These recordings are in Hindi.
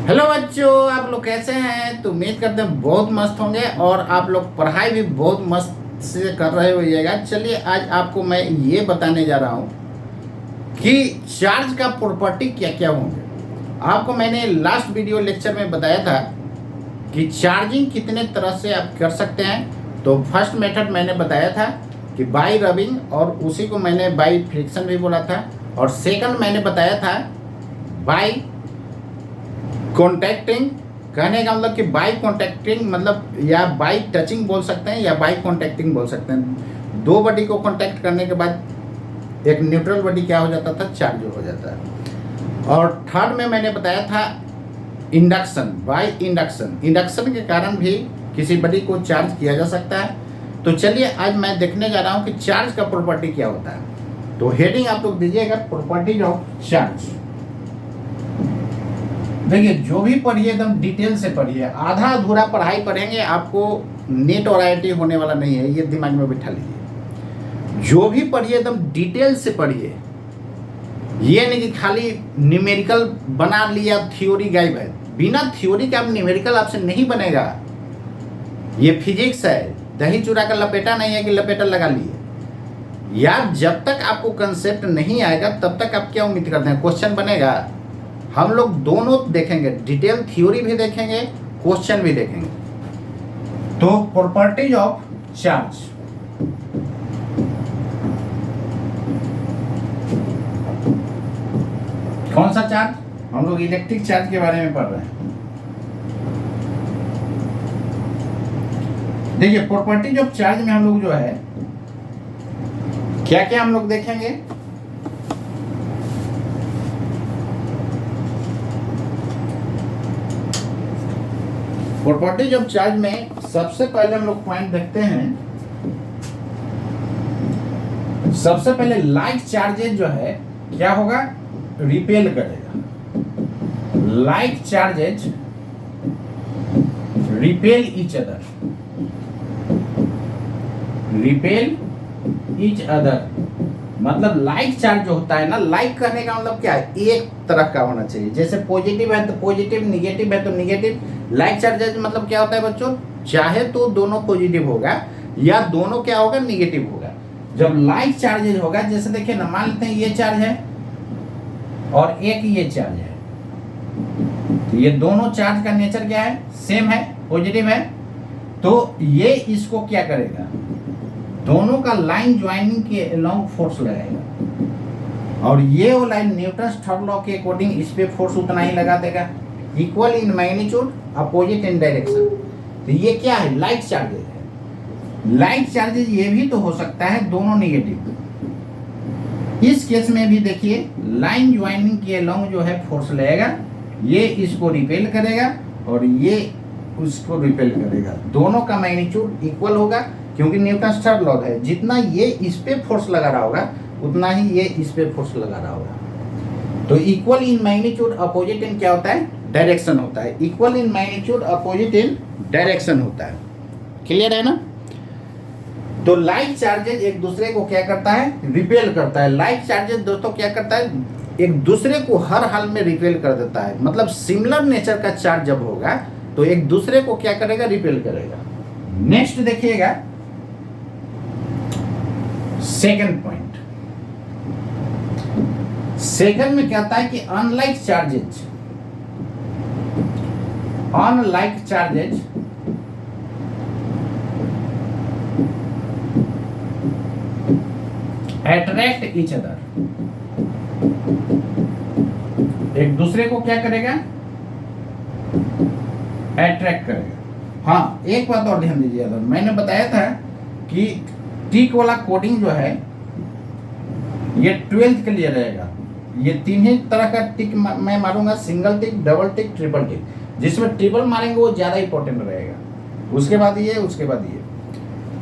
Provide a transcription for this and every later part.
हेलो बच्चों, आप लोग कैसे हैं? तो उम्मीद करते हैं बहुत मस्त होंगे और आप लोग पढ़ाई भी बहुत मस्त से कर रहे होइएगा। चलिए आज आपको मैं ये बताने जा रहा हूँ कि चार्ज का प्रॉपर्टी क्या क्या होंगे। आपको मैंने लास्ट वीडियो लेक्चर में बताया था कि चार्जिंग कितने तरह से आप कर सकते हैं। तो फर्स्ट मेथड मैंने बताया था कि बाई रबिंग, और उसी को मैंने बाई फ्रिक्शन भी बोला था। और सेकंड मैंने बताया था बाई कॉन्टैक्टिंग। कहने का मतलब कि बाई कॉन्टैक्टिंग मतलब या बाई टचिंग बोल सकते हैं या बाई कॉन्टैक्टिंग बोल सकते हैं। दो बॉडी को कॉन्टैक्ट करने के बाद एक न्यूट्रल बॉडी क्या हो जाता था, चार्ज हो जाता है। और थर्ड में मैंने बताया था इंडक्शन, बाई इंडक्शन। इंडक्शन के कारण भी किसी बॉडी को चार्ज किया जा सकता है। तो चलिए आज मैं देखने जा रहा हूँ कि चार्ज का प्रॉपर्टी क्या होता है। तो हेडिंग आप लोग दीजिएगा, प्रॉपर्टीज ऑफ चार्ज। देखिए जो भी पढ़िए एकदम डिटेल से पढ़िए, आधा अधूरा पढ़ाई पढ़ेंगे आपको नेट और आईआईटी होने वाला नहीं है, ये दिमाग में बिठा लीजिए। जो भी पढ़िए एकदम डिटेल से पढ़िए, ये नहीं कि खाली न्यूमेरिकल बना लिया, थ्योरी गायब है। बिना थ्योरी के आप न्यूमेरिकल आपसे नहीं बनेगा। ये फिजिक्स है, दही चूरा का लपेटा नहीं है कि लपेटा लगा लिए यार। जब तक आपको कंसेप्ट नहीं आएगा तब तक आप क्या उम्मीद करते हैं क्वेश्चन बनेगा? हम लोग दोनों देखेंगे, डिटेल थ्योरी भी देखेंगे, क्वेश्चन भी देखेंगे। तो प्रॉपर्टीज ऑफ चार्ज, कौन सा चार्ज? हम लोग इलेक्ट्रिक चार्ज के बारे में पढ़ रहे हैं। देखिए प्रॉपर्टीज ऑफ चार्ज में हम लोग जो है क्या क्या हम लोग देखेंगे। प्रॉपर्टीज ऑफ चार्ज में सबसे पहले हम लोग पॉइंट देखते हैं। सबसे पहले लाइक चार्जेज जो है क्या होगा, रिपेल करेगा। Like charges repel each other, repel each other. मतलब लाइक चार्ज जो होता है ना, लाइक करने का मतलब क्या है, एक तरह का होना चाहिए। जैसे पॉजिटिव है तो पॉजिटिव, निगेटिव है तो निगेटिव। लाइक चार्जेज मतलब क्या होता है बच्चों, चाहे तो दोनों पॉजिटिव होगा या दोनों क्या होगा, निगेटिव होगा। जब लाइक चार्जेज होगा, जैसे देखिए ना, मान लेते हैं ये चार्ज है और एक ये चार्ज है, तो ये दोनों चार्ज का नेचर क्या है, सेम है, पॉजिटिव है। तो ये इसको क्या करेगा, दोनों का लाइन ज्वाइनिंग के अलोंग फोर्स लगाएगा, और ये वो लाइन न्यूटन्स थर्ड लॉ के अकॉर्डिंग इस पे फोर्स उतना ही लगा देगा। Equal in magnitude, opposite in direction. तो ये क्या है, लाइक चार्जेज है। लाइक चार्जेज ये भी तो हो सकता है दोनों निगेटिव। इस केस में भी देखिए लाइन ज्वाइनिंग के अलोंग जो है फोर्स लगेगा, ये इसको रिपेल करेगा और ये उसको रिपेल करेगा। दोनों का मैग्नीट्यूड इक्वल होगा क्योंकि न्यूटन्स थर्ड लॉ है। जितना ये इस पे फोर्स लगा रहा होगा उतना ही ये इस पे फोर्स लगा रहा होगा। तो equal in magnitude opposite in क्या होता है, डायरेक्शन होता है। Equal in magnitude opposite in direction होता है। क्लियर है ना? तो लाइक चार्जेज एक दूसरे को क्या करता है, रिपेल करता है। लाइक चार्जेज दोस्तों क्या करता है, एक दूसरे को हर हाल में रिपेल कर देता है। मतलब सिमिलर नेचर का चार्ज जब होगा तो एक दूसरे को क्या करेगा, रिपेल करेगा। नेक्स्ट देखिएगा सेकंड पॉइंट। सेकंड में क्या होता है कि unlike charges, unlike charges attract each other. एक दूसरे को क्या करेगा, अट्रैक्ट करेगा। हाँ एक बात और ध्यान दीजिए, मैंने बताया था कि टिक वाला कोडिंग जो है ये 12th के लिए रहेगा। ये तीन ही तरह का टिक मैं मारूंगा, सिंगल टिक, डबल टिक, ट्रिपल टिक। जिसमें ट्रिपल मारेंगे वो ज्यादा इंपॉर्टेंट रहेगा, उसके बाद ये, उसके बाद ये।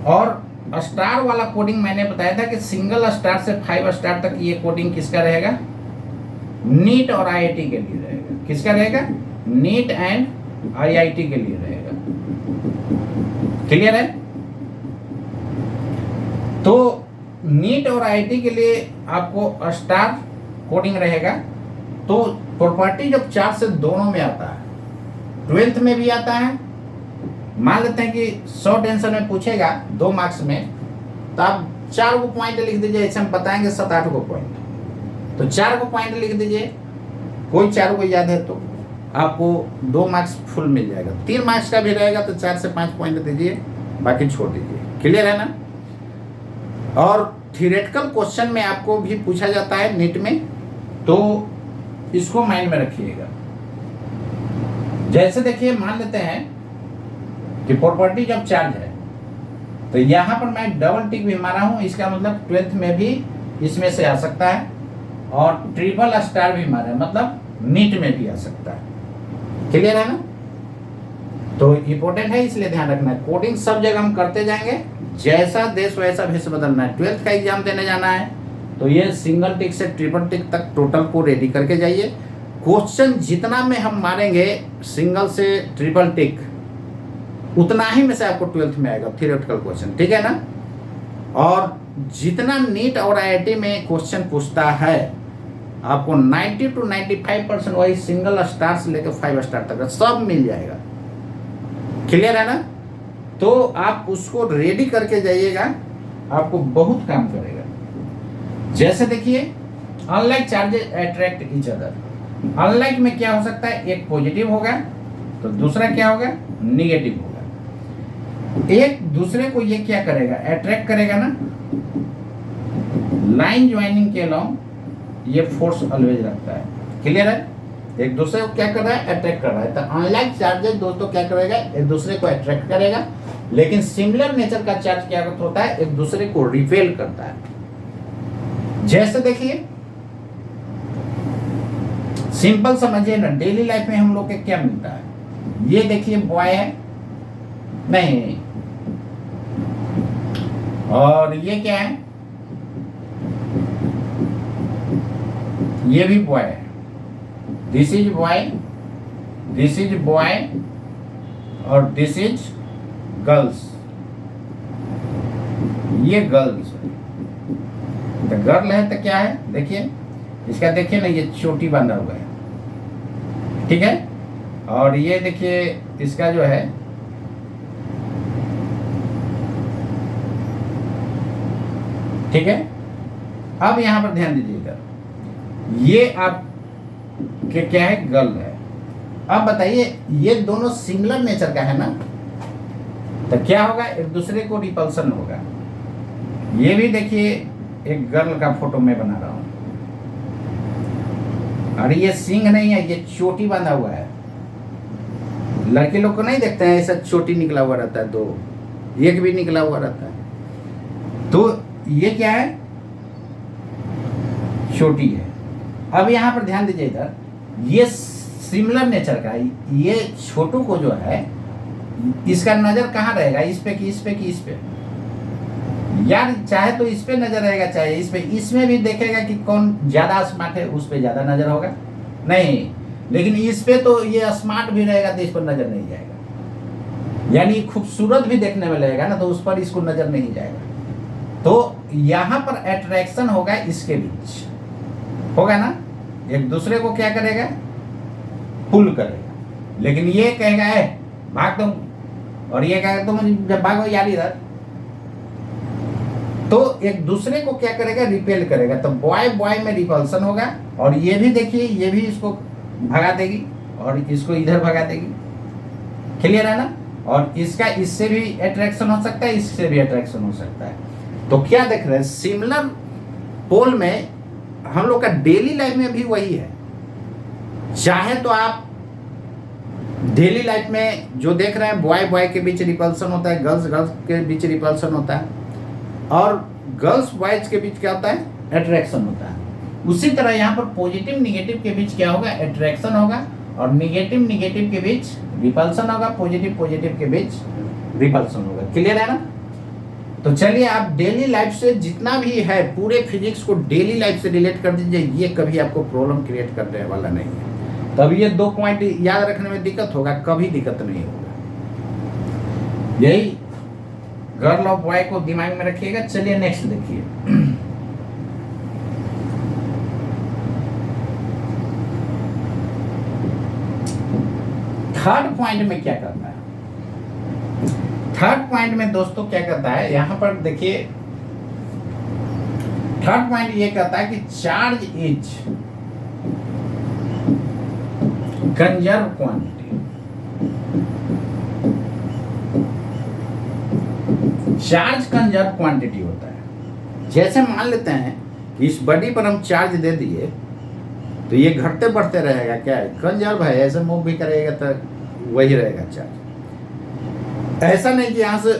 और स्टार वाला कोडिंग मैंने बताया था कि सिंगल स्टार से 5 स्टार तक ये कोडिंग किसका रहेगा, नीट और आईआईटी के लिए रहेगा। किसका रहेगा, नीट एंड आईआईटी के लिए रहेगा। क्लियर है? तो नीट और आईआईटी के लिए आपको स्टार कोडिंग रहेगा। तो प्रॉपर्टीज ऑफ चार्ज से दोनों में आता है। ट्वेल्थ में भी आता है। मान लेते हैं कि 100 टेंशन में पूछेगा 2 मार्क्स में, तो आप 4 को पॉइंट लिख दीजिए, ऐसे हम बताएंगे 7-8 को पॉइंट, तो 4 को पॉइंट लिख दीजिए, कोई 4 को याद है तो आपको 2 मार्क्स फुल मिल जाएगा। 3 मार्क्स का भी रहेगा तो 4 से 5 पॉइंट दीजिए, बाकी छोड़ दीजिए। क्लियर है ना। और थियोरेटिकल क्वेश्चन में आपको भी पूछा जाता है नीट में, तो इसको माइंड में रखिएगा। जैसे देखिए, मान लेते हैं कि प्रॉपर्टी ऑफ चार्ज है, तो यहां पर मैं डबल टिक भी मारा हूं, इसका मतलब 12th में भी इसमें से आ सकता है, और ट्रिपल स्टार भी मारा है, मतलब नीट में भी आ सकता है। क्लियर है ना। तो इंपॉर्टेंट है, इसलिए ध्यान रखना है। कोडिंग सब जगह हम करते जाएंगे, जैसा देश वैसा भेष बदलना है। 12th का एग्जाम देने जाना है तो ये सिंगल टिक से ट्रिपल टिक तक टोटल को रेडी करके जाइए। क्वेश्चन जितना में हम मारेंगे सिंगल से ट्रिपल टिक, उतना ही में से आपको 12th में आएगा थियोरेटिकल क्वेश्चन। ठीक है ना। और जितना नीट और IIT में क्वेश्चन पूछता है, आपको 90 to 95% वही सिंगल स्टार से लेकर 5 स्टार तक सब मिल जाएगा। क्लियर है ना। तो आप उसको रेडी करके जाइएगा, आपको बहुत काम करेगा। जैसे देखिए, unlike charges attract each other. Unlike में क्या हो सकता है, एक पॉजिटिव होगा तो दूसरा क्या होगा, निगेटिव होगा। एक दूसरे को ये क्या करेगा, अट्रैक्ट करेगा ना। लाइन ज्वाइनिंग के अलोंग ये फोर्स ऑलवेज रखता है। क्लियर है। एक दूसरे को क्या कर रहा है, अट्रैक्ट कर रहा है। तो अनलाइक चार्जेस दोस्तों क्या करेगा, एक दूसरे को अट्रैक्ट करेगा, लेकिन सिमिलर नेचर का चार्ज क्या होता है, एक दूसरे को रिपेल करता है। जैसे देखिए, सिंपल समझिए ना, डेली लाइफ में हम लोग के क्या मिलता है। ये देखिए बॉय है, नहीं, और ये क्या है, ये भी बॉय है। This is boy, this is boy, और दिस इज गर्ल्स। ये गर्ल्स है, तो गर्ल है तो क्या है, देखिए इसका देखिए ना, ये चोटी बांधा हुआ है। ठीक है। और ये देखिए इसका जो है, ठीक है। अब यहां पर ध्यान दीजिएगा, ये आप के क्या है, गर्ल है। अब बताइए, ये दोनों सिमिलर नेचर का है ना, तो क्या होगा, एक दूसरे को रिपल्सन होगा। ये भी देखिए एक गर्ल का फोटो मैं बना रहा हूं, और ये सिंग नहीं है, ये चोटी बांधा हुआ है। लड़के लोग को नहीं देखते हैं ऐसा चोटी निकला हुआ रहता है, दो एक भी निकला हुआ रहता है। तो ये क्या है, चोटी है। अब यहाँ पर ध्यान दीजिए, इधर ये सिमिलर नेचर का, ये छोटू को जो है, इसका नजर कहाँ रहेगा, इस पे कि इस पे कि इस पे। यार चाहे तो इस पे नजर रहेगा, चाहे इस पे। इसमें भी देखेगा कि कौन ज्यादा स्मार्ट है, उस पे ज्यादा नजर होगा नहीं, लेकिन इस पे तो ये स्मार्ट भी रहेगा तो इस पर नजर नहीं जाएगा। यानी खूबसूरत भी देखने में लगेगा ना, तो उस पर इसको नजर नहीं जाएगा। तो यहाँ पर अट्रैक्शन होगा, इसके बीच होगा ना, एक दूसरे को क्या करेगा, पुल करेगा। लेकिन ये कहेगा है भाग तुम, और ये कहेगा तुम जब भागो यार इधर, तो एक दूसरे को क्या करेगा, रिपेल करेगा। तो बॉय बॉय में रिपल्सन होगा, और ये भी देखिए, ये भी इसको भगा देगी और इसको इधर भगा देगी। क्लियर है ना। और इसका इससे भी अट्रैक्शन हो सकता है, इससे भी अट्रैक्शन हो सकता है। तो क्या देख रहे हैं, सिमिलर पोल में हम लोग का डेली लाइफ में भी वही है। चाहे तो आप डेली लाइफ में जो देख रहे हैं, बॉय बॉय के बीच रिपल्सन होता है, गर्ल्स गर्ल्स के बीच रिपल्सन होता है, और गर्ल्स बॉयज के बीच क्या होता है, अट्रैक्शन होता है। उसी तरह यहाँ पर पॉजिटिव निगेटिव के बीच क्या होगा, अट्रैक्शन होगा, और निगेटिव निगेटिव के बीच रिपल्सन होगा, पॉजिटिव पॉजिटिव के बीच रिपल्सन होगा। क्लियर है ना। तो चलिए, आप डेली लाइफ से जितना भी है, पूरे फिजिक्स को डेली लाइफ से रिलेट कर दीजिए, ये कभी आपको प्रॉब्लम क्रिएट करने वाला नहीं है। तब ये 2 पॉइंट याद रखने में दिक्कत होगा, कभी दिक्कत नहीं होगा। यही गर्ल और बॉय को दिमाग में रखिएगा। चलिए नेक्स्ट देखिए, थर्ड पॉइंट में क्या करता है? थर्ड पॉइंट में दोस्तों क्या करता है, यहां पर देखिए थर्ड पॉइंट ये कहता है कि charge is conserve quantity. Charge conserve quantity होता है। जैसे मान लेते हैं कि इस बॉडी पर हम चार्ज दे दिए तो ये घटते बढ़ते रहेगा, क्या है, कंजर्व है, ऐसे मूव भी करेगा तो वही रहेगा चार्ज। ऐसा नहीं कि यहाँ से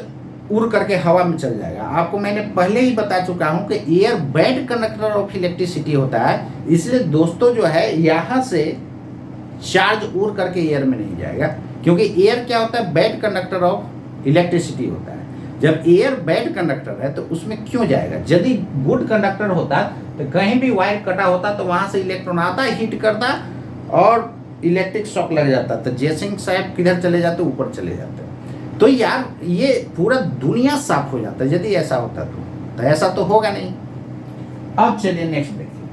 उड़ करके हवा में चल जाएगा। आपको मैंने पहले ही बता चुका हूं कि air bad conductor of electricity होता है, इसलिए दोस्तों जो है यहाँ से चार्ज उड़ करके एयर में नहीं जाएगा, क्योंकि एयर क्या होता है, बैड कंडक्टर ऑफ इलेक्ट्रिसिटी होता है। जब एयर बैड कंडक्टर है तो उसमें क्यों जाएगा? यदि गुड कंडक्टर होता तो कहीं भी वायर कटा होता तो वहां से इलेक्ट्रॉन आता, हीट करता और इलेक्ट्रिक शॉक लग जाता, तो जयसिंह साहब किधर चले जाते, ऊपर चले जाते। तो यार ये पूरा दुनिया साफ हो जाता यदि ऐसा होता तो ऐसा तो होगा नहीं। अब चलिए नेक्स्ट देखिए,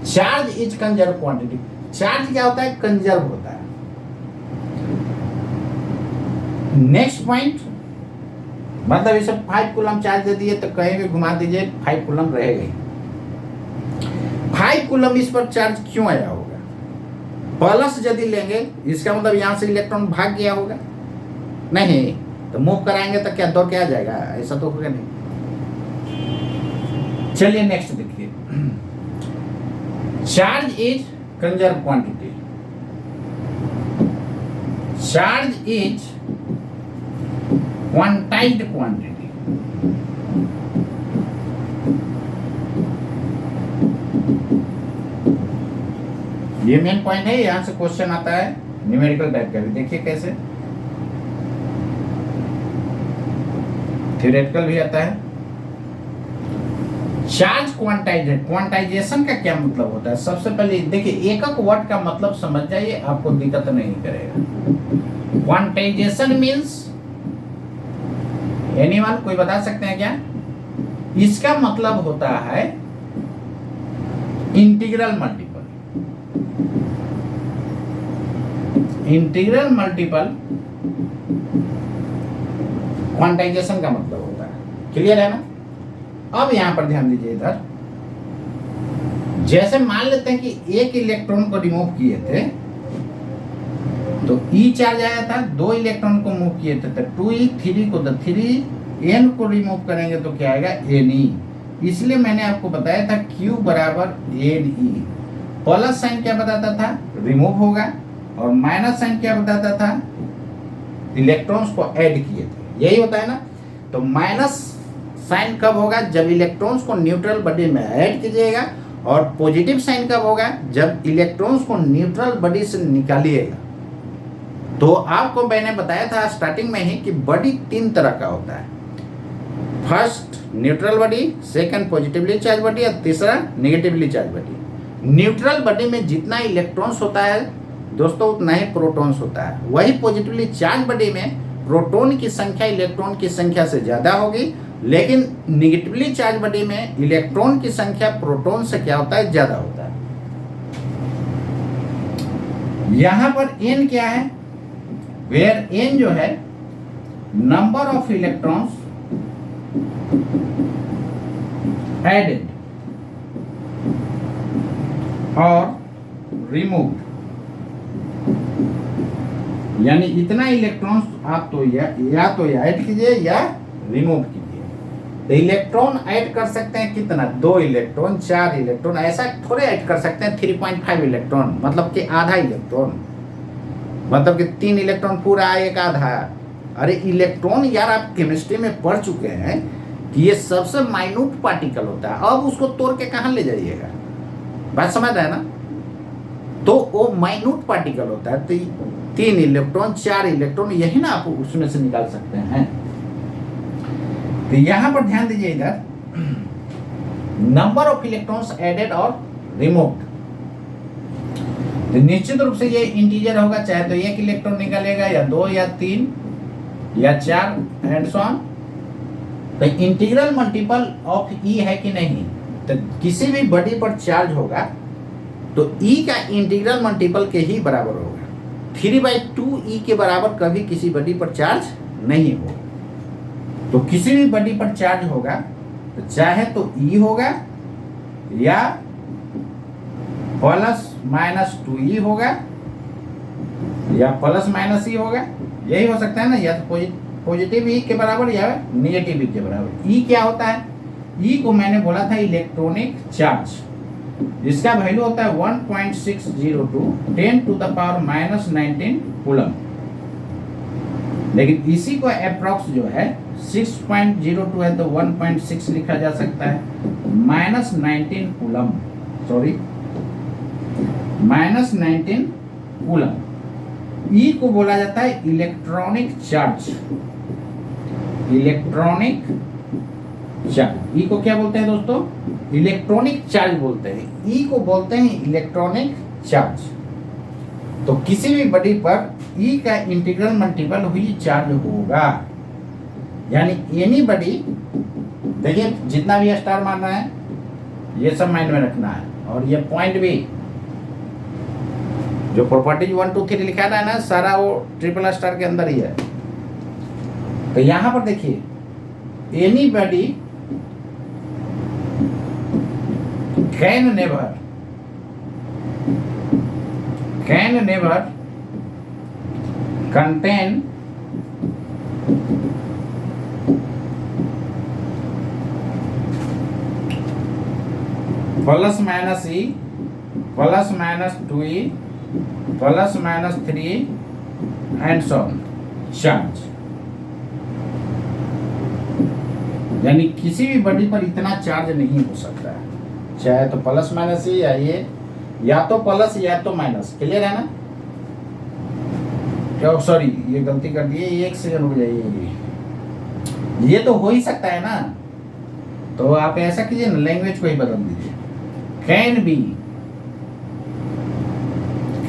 charge is conserve quantity. Charge क्या होता है, कंजर्व होता है। नेक्स्ट पॉइंट, मतलब इसे 5 कूलम चार्ज दे दिए तो कहीं भी घुमा दीजिए 5 कूलम रहेगा ही। 5 कूलम इस पर चार्ज क्यों आया होगा? प्लस यदि लेंगे इसका मतलब यहां से इलेक्ट्रॉन भाग गया होगा, नहीं तो मूव कराएंगे तो क्या दौड़ के आ जाएगा? ऐसा तो होगा नहीं। चलिए नेक्स्ट देखिए, charge is conserve quantity. Charge is quantized quantity. ये मेन पॉइंट है, यहां से क्वेश्चन आता है न्यूमेरिकल टाइप का भी। देखिए कैसे, थ्योरेटिकल भी आता है। चार्ज क्वांटाइजेशन, क्वांटाइजेशन का क्या मतलब होता है? सबसे पहले देखिए, एकक वर्ड का मतलब समझ जाइए, आपको दिक्कत नहीं करेगा। क्वांटाइजेशन मींस, एनीवन कोई बता सकते हैं क्या? इसका मतलब होता है integral multiple. Integral multiple quantization का मतलब होता है। क्लियर है ना? अब यहां पर ध्यान दीजिए, इधर जैसे मान लेते हैं कि एक इलेक्ट्रॉन को रिमूव किए थे तो E चार्ज आया था, 2 इलेक्ट्रॉन को मूव किए थे तो 2E, 3 को तो 3, N को रिमूव करेंगे तो क्या आएगा, Ne। इसलिए मैंने आपको बताया था Q बराबर Ne। प्लस साइन क्या बताता था, रिमूव होगा, और माइनस साइन क्या बताता था, इलेक्ट्रॉन्स को ऐड किए थे। यही होता है ना? तो माइनस साइन कब होगा, जब इलेक्ट्रॉन्स को न्यूट्रल बॉडी में ऐड कीजिएगा, और पॉजिटिव साइन कब होगा, जब इलेक्ट्रॉन्स को न्यूट्रल बॉडी से निकालिएगा। तो आपको मैंने बताया था स्टार्टिंग में ही कि बॉडी 3 तरह का होता है। First neutral body, second positively charge body, और तीसरा negatively charge body. Neutral body में जितना इलेक्ट्रॉन्स होता है दोस्तों उतना ही प्रोटॉन्स होता है। वही पॉजिटिवली चार्ज बॉडी में प्रोटॉन की संख्या इलेक्ट्रॉन की संख्या से ज्यादा होगी, लेकिन निगेटिवली चार्ज बॉडी में इलेक्ट्रॉन की संख्या प्रोटॉन से क्या होता है, ज्यादा होता है। यहां पर n क्या है, वेयर n जो है नंबर ऑफ इलेक्ट्रॉन्स एडेड और रिमूव्ड, यानी इतना इलेक्ट्रॉन्स आप तो या तो ऐड कीजिए या रिमूव कीजिए। तो इलेक्ट्रॉन ऐड कर सकते हैं कितना, 2 इलेक्ट्रॉन, 4 इलेक्ट्रॉन, ऐसा थोड़े ऐड कर सकते हैं 3.5 इलेक्ट्रॉन, मतलब कि आधा इलेक्ट्रॉन, मतलब कि 3 इलेक्ट्रॉन पूरा, एक आधा। अरे इलेक्ट्रॉन यार आप केमिस्ट्री में पढ़ चुके हैं कि ये सबसे माइन्यूट पार्टिकल होता है। अब उसको तोड़ के कहाँ ले जाइएगा, बात समझ रहे हैं ना? तो वो माइन्यूट पार्टिकल होता है। तो 3 इलेक्ट्रॉन, 4 इलेक्ट्रॉन, यही ना आप उसमें से निकाल सकते हैं। तो यहां पर ध्यान दीजिए, इधर नंबर ऑफ इलेक्ट्रॉन्स एडेड और रिमूव्ड, तो निश्चित रूप से ये इंटीजर होगा, चाहे तो 1 इलेक्ट्रॉन निकलेगा या 2 या 3 या 4 एंड सो ऑन। तो इंटीग्रल मल्टीपल ऑफ E है कि नहीं, तो किसी भी बॉडी पर चार्ज होगा तो E का इंटीग्रल मल्टीपल के ही बराबर होगा। 3/2 ई के बराबर कभी किसी बॉडी पर चार्ज नहीं होगा। तो किसी भी बॉडी पर चार्ज होगा तो चाहे तो ई होगा या ±2e होगा या ±e होगा, यही हो सकता है ना, या तो पॉजिटिव ई के बराबर या निगेटिव ई के बराबर। ई क्या होता है? ई को मैंने बोला था इलेक्ट्रॉनिक चार्ज, जिसका वैल्यू होता है 1.602 10⁻⁻19 कूलम। लेकिन इसी को अप्रॉक्स जो है 6.02 है तो 1.6 लिखा जा सकता है, -19 कूलम, सॉरी -19 कूलम। ई को बोला जाता है इलेक्ट्रॉनिक चार्ज, इलेक्ट्रॉनिक चार्ज। ई को क्या बोलते हैं दोस्तों? इलेक्ट्रॉनिक चार्ज बोलते हैं। ई को बोलते हैं इलेक्ट्रॉनिक चार्ज। तो किसी भी बॉडी पर ई का इंटीग्रल मल्टीपल हुई चार्ज होगा, यानी एनी बॉडी, देखिए जितना भी स्टार मान रहा है ये सब माइंड में रखना है, और ये पॉइंट भी जो प्रॉपर्टीज 1 2 3 लिखा है ना, सारा वो ट्रिपल स्टार के अंदर ही है। तो यहां पर देखिए any body can never contain ±e ±2e ±3 and so on charge. यानी किसी भी बॉडी पर इतना चार्ज नहीं हो सकता है, चाहे तो ±e या ये, या तो प्लस या तो माइनस। क्लियर है ना? क्या, सॉरी ये गलती कर दी है, एक सेकंड रुक जाइए, ये तो हो ही सकता है ना। तो आप ऐसा कीजिए ना, लैंग्वेज को ही बदल दीजिए, कैन बी,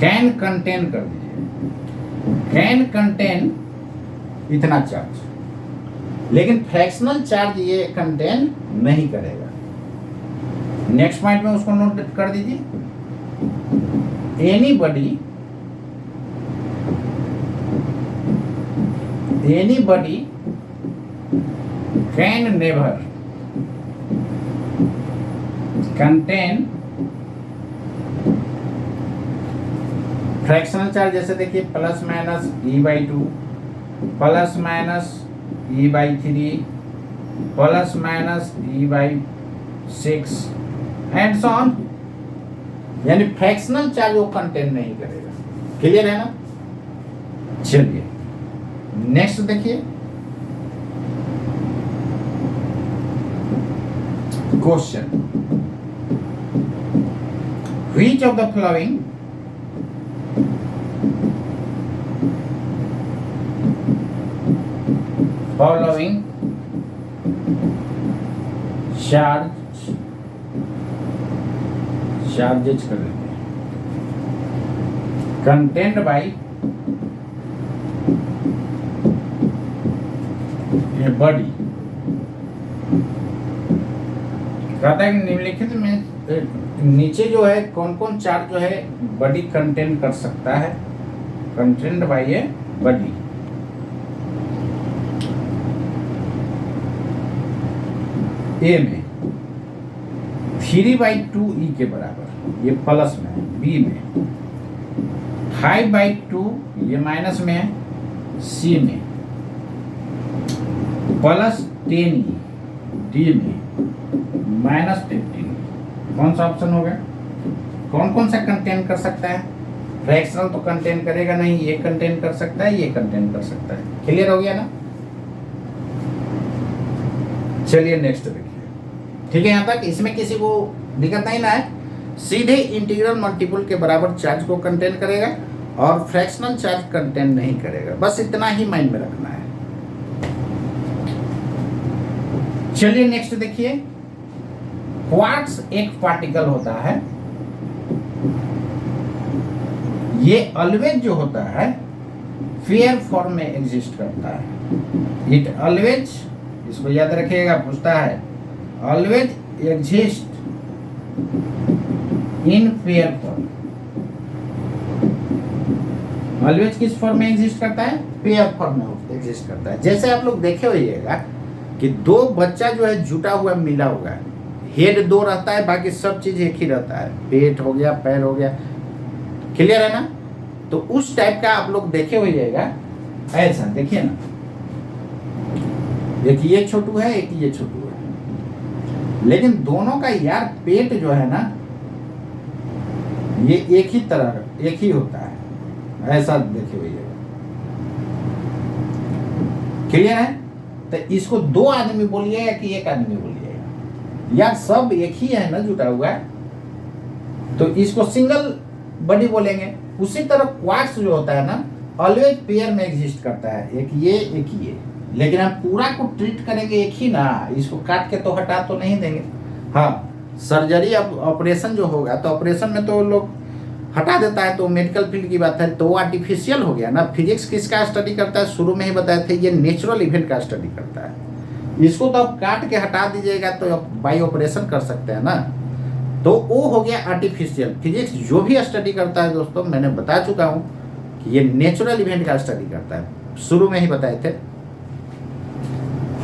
कैन कंटेन कर दीजिए, कैन कंटेन इतना चार्ज, लेकिन फ्रैक्शनल चार्ज ये कंटेन नहीं करेगा। नेक्स्ट पॉइंट में उसको नोट कर दीजिए, anybody can never contain fractional charge. जैसे देखिए ±e/2 ±e/3 ±e/6 and so on, यानी फ्रैक्शनल चार्ज वो कंटेन नहीं करेगा। क्लियर है ना? चलिए नेक्स्ट देखिए, question, which of the following charges कर लेंगे कंटेंट बाई ये बॉडी, कहता है कि निम्नलिखित में नीचे जो है कौन कौन चार्ज जो है बॉडी कंटेन कर सकता है, कंटेंट बाई ये बॉडी। ए में 3/2e के बराबर, ये प्लस में है। बी में 5/2, ये माइनस में है। सी में +10e, डी में -15। कौन सा ऑप्शन होगा? कौन कौन सा कंटेन कर सकता है? फ्रैक्शनल तो कंटेन करेगा नहीं, ये कंटेन कर सकता है, ये कंटेन कर सकता है। क्लियर हो गया ना? चलिए नेक्स्ट देखिए, ठीक है। यहाँ तक इसमें किसी को दिक्कत नहीं ना है? सीधे इंटीग्रल मल्टीपल के बराबर चार्ज को कंटेन करेगा और फ्रैक्शनल चार्ज कंटेन नहीं करेगा, बस इतना ही माइंड में रखना है। चलिए नेक्स्ट देखिए, क्वार्ट्ज एक पार्टिकल होता है, ये ऑलवेज जो होता है फेयर फॉर्म में एग्जिस्ट करता है। इट ऑलवेज, इसको याद रखिएगा, पूछता है always exist in fair form, always किस फॉर्म में एग्जिस्ट करता है? पेयर फॉर्म में एग्जिस्ट करता है। जैसे आप लोग देखे होइएगा कि दो बच्चा जो है जुटा हुआ मिला हुआ है, हेड दो रहता है, बाकी सब चीज एक ही रहता है, पेट हो गया, पैर हो गया, क्लियर है ना? तो उस टाइप का आप लोग देखे होइएगा, ऐसा देखिए ना, एक ये छोटू है, एक ये छोटू है, लेकिन दोनों का यार पेट जो है ना ये एक ही तरह एक ही होता है, ऐसा देखे होइएगा, क्लियर है? तो इसको दो आदमी बोलिएगा कि एक आदमी बोलिएगा, यार सब एक ही है ना जुटा हुआ है, तो इसको सिंगल बॉडी बोलेंगे। उसी तरह क्वार्क्स जो होता है ना ऑलवेज पेयर में एग्जिस्ट करता है, एक ये, लेकिन हम पूरा को ट्रीट करेंगे एक ही ना, इसको काट के तो हटा तो नहीं देंगे। हाँ, सर्जरी अब ऑपरेशन जो होगा तो ऑपरेशन में तो लोग हटा देता है, तो मेडिकल फील्ड की बात है, तो वो आर्टिफिशियल हो गया ना। फिजिक्स किसका स्टडी करता है? शुरू में ही बताए थे, ये नेचुरल इवेंट का स्टडी करता है। इसको तो आप काट के हटा दीजिएगा तो बाई ऑपरेशन कर सकते हैं ना, तो वो हो गया आर्टिफिशियल। फिजिक्स जो भी स्टडी करता है दोस्तों, मैंने बता चुका हूँ कि ये नेचुरल इवेंट का स्टडी करता है, शुरू में ही बताए थे।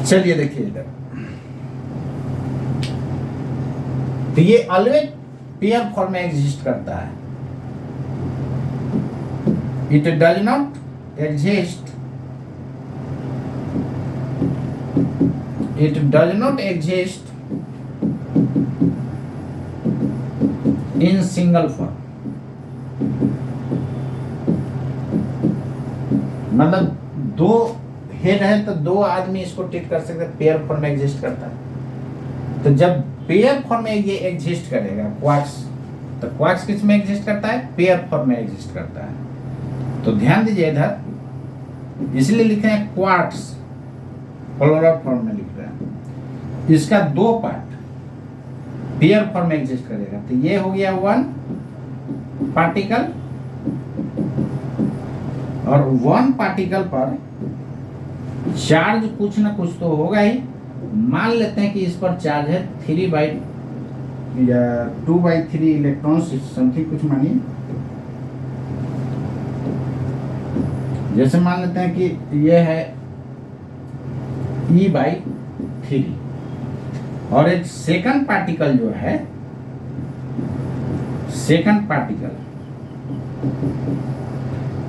चलिए देखिए इधर, तो ये ऑलवेज पेयर फॉर्म में एग्जिस्ट करता है। It does not exist, it does not exist in single form. मतलब दो हेड है तो दो आदमी इसको ट्रीट कर सकते हैं, पेयर फॉर्म में एग्जिस्ट करता है। तो जब पेयर फॉर्म में ये एग्जिस्ट करेगा क्वार्क्स, तो क्वार्क्स किस में एग्जिस्ट करता है? पेयर फॉर्म में एग्जिस्ट करता है। तो ध्यान दीजिए इधर, इसलिए लिखे हैं क्वार्क्स, पोलर फॉर्म में लिख रहे हैं। इसका दो पार्ट पेयर फॉर्म में एग्जिस्ट करेगा, तो ये हो गया वन पार्टिकल, और वन पार्टिकल पर चार्ज कुछ ना कुछ तो होगा ही। मान लेते हैं कि इस पर चार्ज है 2/3 इलेक्ट्रॉन्स समथिंग कुछ मानिए। जैसे मान लेते हैं कि ये है E/3, और एक सेकंड पार्टिकल जो है, सेकंड पार्टिकल,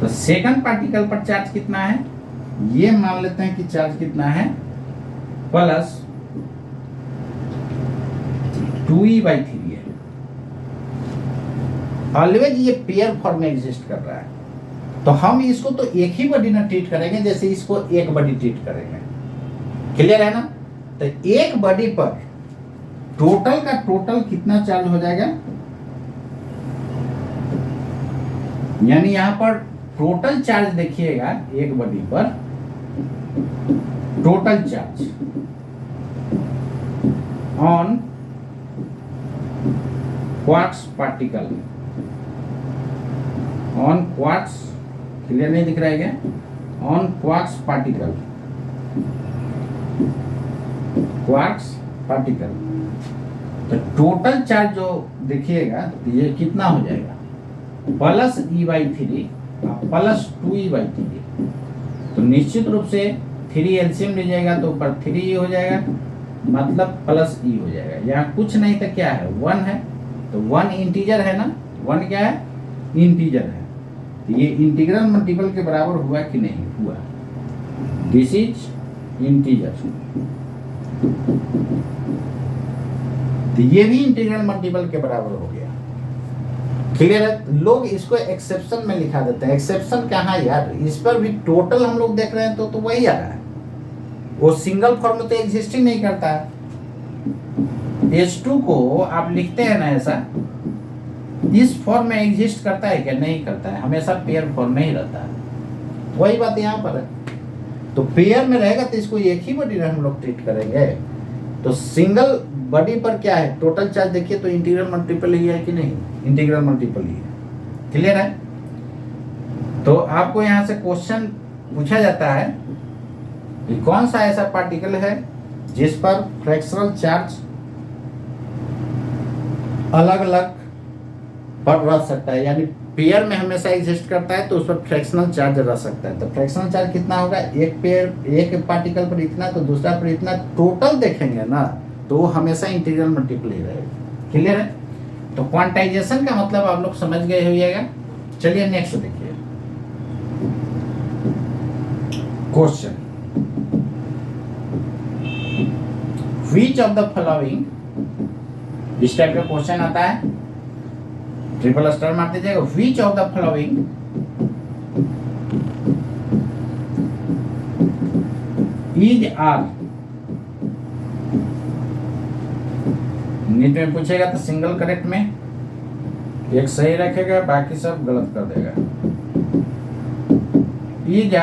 तो सेकंड पार्टिकल पर चार्ज कितना है? ये मान लेते हैं कि चार्ज कितना है, प्लस 2E/3 है। ऑलवेज ये पेयर फॉर्म में एग्जिस्ट कर रहा है, तो हम इसको तो एक ही बॉडी ना ट्रीट करेंगे, जैसे इसको एक बॉडी ट्रीट करेंगे, क्लियर है ना? तो एक बॉडी पर टोटल का टोटल कितना चार्ज हो जाएगा, यानी यहां पर टोटल चार्ज देखिएगा, एक बॉडी पर total charge on quarks particle, on quarks, clear नहीं दिख रहा है क्या? On quarks particle, quarks particle, तो टोटल चार्ज जो देखिएगा तो ये कितना हो जाएगा, प्लस E/3 प्लस 2E/3। तो निश्चित रूप से 3 एलसीएम लीजिएगा तो ऊपर 3 हो जाएगा, मतलब प्लस E हो जाएगा। यहाँ कुछ नहीं तो क्या है, 1 है, तो 1 इंटीजर है ना, 1 क्या है? इंटीजर है। तो ये इंटीग्रल मल्टीपल के बराबर हुआ कि नहीं हुआ? दिस इज इंटीजर, तो ये भी इंटीग्रल मल्टीपल के बराबर हो गया, क्लियर है? लोग इसको एक्सेप्शन में लिखा देते हैं। एक्सेप्शन कहाँ यार, इस पर भी टोटल हम लोग देख रहे हैं तो वही आ रहा है, वो सिंगल फॉर्म में तो एग्जिस्ट ही नहीं करता है। H2 को आप लिखते हैं ना ऐसा, इस फॉर्म में एग्जिस्ट करता है क्या? नहीं करता है, हमेशा पेयर फॉर्म में ही रहता है। वही बात यहाँ पर है, तो पेयर में रहेगा तो इसको एक ही बॉडी में हम लोग ट्रीट करेंगे। तो सिंगल बॉडी पर क्या है, टोटल चार्ज देखिए तो इंटीग्रल मल्टीपल ही है कि नहीं? इंटीग्रल मल्टीपल ही है, क्लियर है? तो आपको यहाँ से क्वेश्चन पूछा जाता है कि कौन सा ऐसा पार्टिकल है जिस पर फ्रैक्शनल चार्ज अलग अलग पर रह सकता है, यानी पेयर में हमेशा एग्जिस्ट करता है तो उस पर फ्रैक्शनल चार्ज रह सकता है। तो फ्रैक्शनल चार्ज कितना होगा, एक पेयर एक पार्टिकल पर इतना तो दूसरा पर इतना, टोटल देखेंगे ना तो वो हमेशा इंटीग्रल मल्टीपल ही रहेगा। क्लियर है? तो क्वांटाइजेशन का मतलब आप लोग समझ गए होइएगा। चलिए नेक्स्ट देखिए question, which of the following, इस टाइप का क्वेश्चन आता है, ट्रिपल स्टार मार दीजिएगा। Which of the following is are, NEET में पूछेगा तो सिंगल करेक्ट में एक सही रखेगा, बाकी सब गलत कर देगा। Is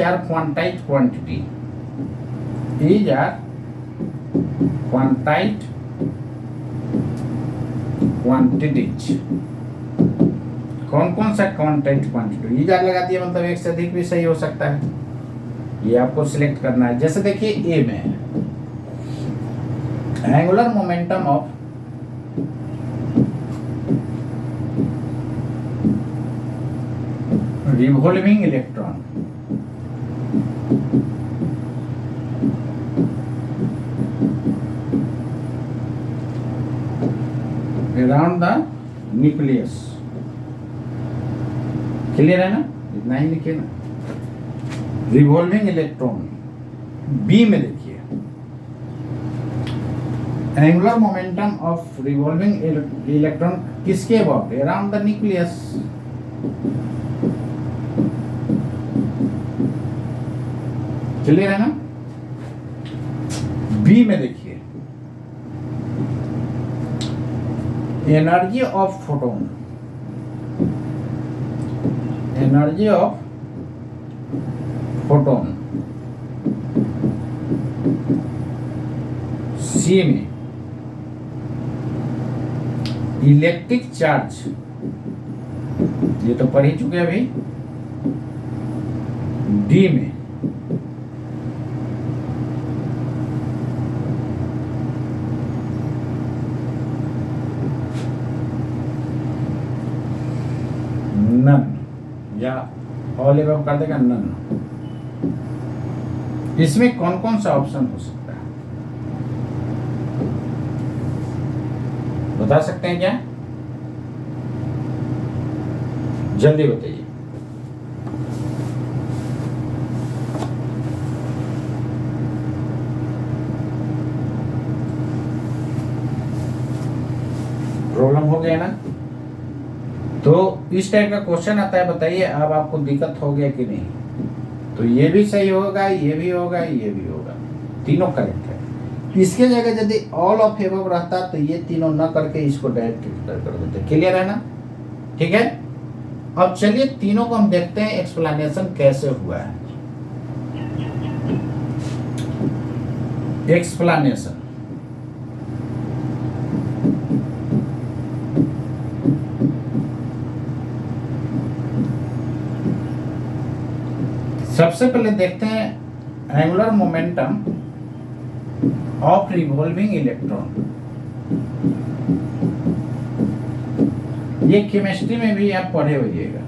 are quantize quantity, is are quantize quantities. कौन कौन सा क्वांटाइज क्वांटिटी, इज आर लगा दिया मतलब एक से अधिक भी सही हो सकता है, ये आपको सिलेक्ट करना है। जैसे देखिए ए में angular momentum of revolving electron, around the nucleus, clear है ना, इतना ही लिखिए ना। रिवॉल्विंग इलेक्ट्रॉन बी में देखिए angular momentum of revolving electron किसके about, around the nucleus. Clear है ना। बी में देखिए energy of photon, energy of photon. C में इलेक्ट्रिक चार्ज, ये तो पढ़ ही चुके अभी। डी में नन, या ऑल एबव कर देगा नन। इसमें कौन कौन सा ऑप्शन हो सकता है बता सकते हैं क्या, जल्दी बताइए। प्रॉब्लम हो गया ना। तो इस टाइप का क्वेश्चन आता है, बताइए अब आपको दिक्कत हो गया कि नहीं। तो ये भी सही होगा, ये भी होगा, ये भी होगा, तीनों करेक्ट है। इसके जगह यदि ऑल ऑफ एबव रहता तो ये तीनों न करके इसको डायरेक्ट कर देते। क्लियर है ना, ठीक है। अब चलिए तीनों को हम देखते हैं एक्सप्लेनेशन कैसे हुआ है। एक्सप्लेनेशन सबसे पहले देखते हैं angular momentum of revolving electron. ये केमिस्ट्री में भी आप पढ़े होइएगा,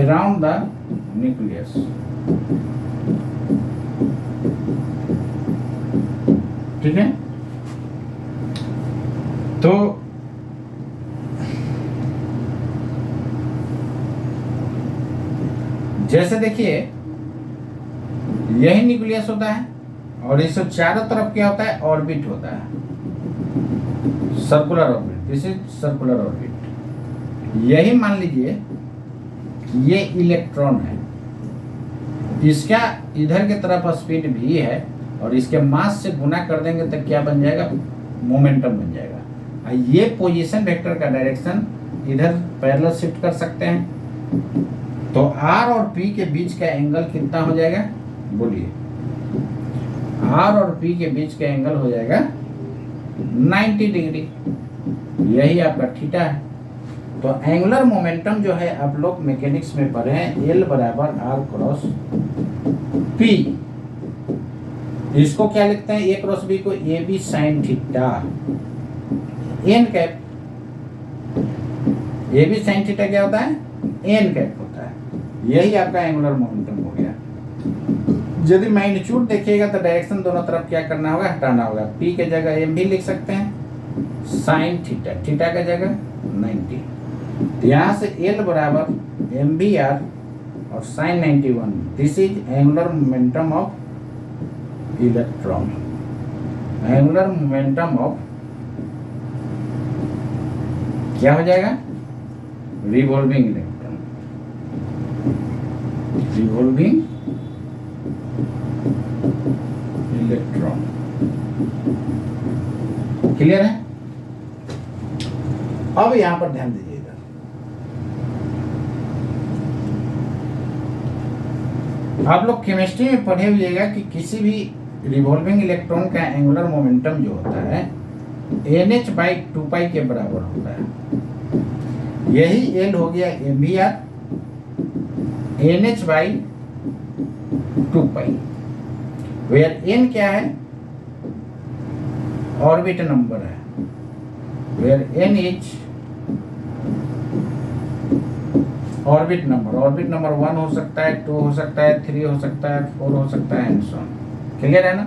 अराउंड द न्यूक्लियस। ठीक है, तो जैसे देखिए यही न्यूक्लियस होता है और इससे चारों तरफ क्या होता है, ऑर्बिट होता है, circular orbit. This is circular orbit. यही मान लीजिए ये इलेक्ट्रॉन है, इसका इधर की तरफ स्पीड भी है और इसके मास से गुना कर देंगे तो क्या बन जाएगा, मोमेंटम बन जाएगा। ये पोजीशन वेक्टर का डायरेक्शन इधर पैरेलल शिफ्ट कर सकते हैं। तो R और P के बीच का एंगल कितना हो जाएगा, बोलिए। R और P के बीच का एंगल हो जाएगा 90 डिग्री, यही आपका थीटा है। तो एंगुलर मोमेंटम जो है आप लोग मैकेनिक्स में पढ़े हैं, L बराबर R क्रॉस P। इसको क्या लिखते हैं, A क्रॉस B को AB sine theta. N cap A B sine theta क्या होता है, एन कैप होता है। यही आपका एंगुलर मोमेंटम हो गया। यदि मैग्नीट्यूड देखिएगा तो डायरेक्शन दोनों तरफ क्या करना होगा, हटाना होगा। पी के जगह एम भी लिख सकते हैं, साइन थीटा, थीटा का जगह 90। तो यहाँ से एल बराबर एम बी आर और sine 91। This is angular momentum of electron. Angular momentum of क्या हो जाएगा, revolving electron, revolving electron. Clear है? अब यहां पर ध्यान दीजिएगा, आप लोग केमिस्ट्री में पढ़े हुएगा कि किसी भी रिवॉल्विंग इलेक्ट्रॉन का एंगुलर मोमेंटम जो होता है NH/2π के बराबर होता है। यही एल हो गया mvr, NH/2π, वेयर n क्या है, ऑर्बिट नंबर है, where n is orbit number. Orbit number 1 हो सकता है, 2 हो सकता है, 3 हो सकता है, 4 हो सकता है एंड सो ऑन। क्लियर है ना?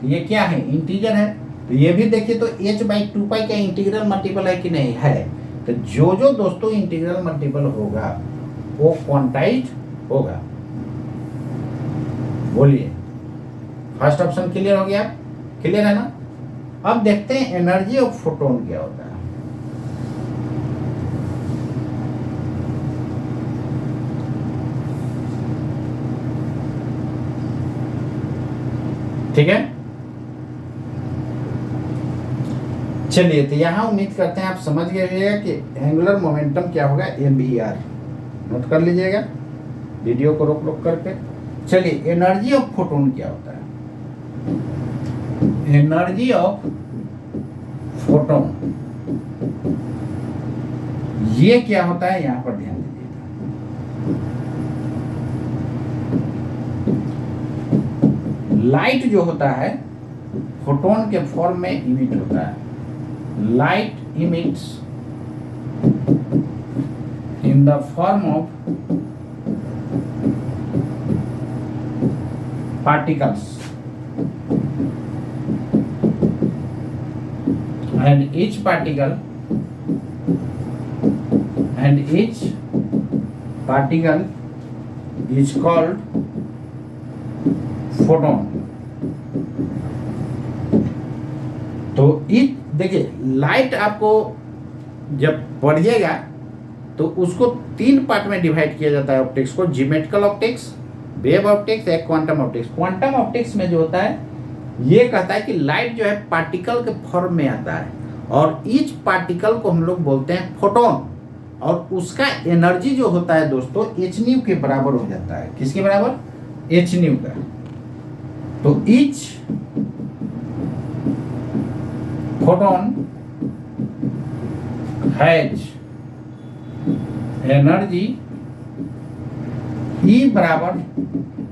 तो ये क्या है, इंटीजर है। तो ये भी देखिए तो h/2π का इंटीग्रल मल्टीपल है कि नहीं है। तो जो दोस्तों इंटीग्रल मल्टीपल होगा वो क्वांटाइज्ड होगा। बोलिए, फर्स्ट ऑप्शन क्लियर हो गया? क्लियर है ना? अब देखते हैं एनर्जी ऑफ फोटोन क्या होता है। ठीक है, चलिए। तो यहां उम्मीद करते हैं आप समझ गए होंगे कि एंगुलर मोमेंटम क्या होगा, mvr। नोट कर लीजिएगा वीडियो को रोक रोक करके। चलिए, एनर्जी ऑफ फोटोन क्या होता है। एनर्जी ऑफ फोटोन ये क्या होता है, यहां पर ध्यान दीजिएगा। लाइट जो होता है फोटोन के फॉर्म में इमिट होता है। Light emits in the form of particles, and each particle is called photon। तो देखिए, लाइट आपको जब पढ़िएगा तो उसको 3 पार्ट में डिवाइड किया जाता है ऑप्टिक्स को, ज्योमेट्रिकल ऑप्टिक्स, वेव ऑप्टिक्स, एक क्वांटम ऑप्टिक्स। क्वांटम ऑप्टिक्स में जो होता है ये कहता है कि लाइट जो है पार्टिकल के फॉर्म में आता है और ईच पार्टिकल को हम लोग बोलते हैं फोटोन, और उसका एनर्जी जो होता है दोस्तों h न्यू के बराबर हो जाता है। किसके बराबर, h न्यू का। तो each photon has energy E बराबर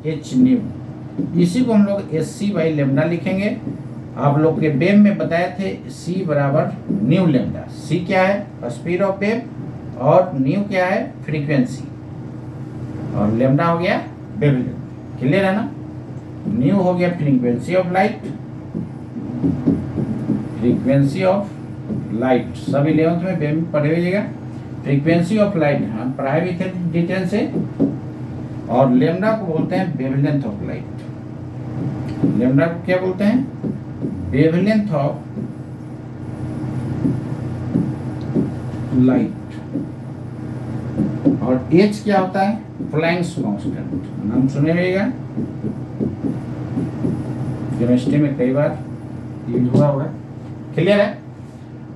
h न्यू। इसी को हम लोग sc/λ लिखेंगे। आप लोग के वेव में बताए थे c बराबर न्यू लैम्डा। c क्या है, स्पीड ऑफ वेव, और न्यू क्या है, फ्रीक्वेंसी, और लैम्डा हो गया वेवलेंथ। क्लियर है ना? न्यू हो गया frequency of light, frequency of light सब 11th में वेव में पढ़े हुएगा। फ्रीक्वेंसी ऑफ लाइट हम पढ़ाए भी थे डिटेल से, और लैम्डा को बोलते हैं वेवलेंथ ऑफ लाइट। लैम्डा को क्या बोलते हैं, वेवलेंथ ऑफ लाइट। और h क्या होता है, प्लैंक्स कांस्टेंट। नाम सुने रहेगा, केमिस्ट्री में कई बार यूज हुआ होगा। क्लियर है?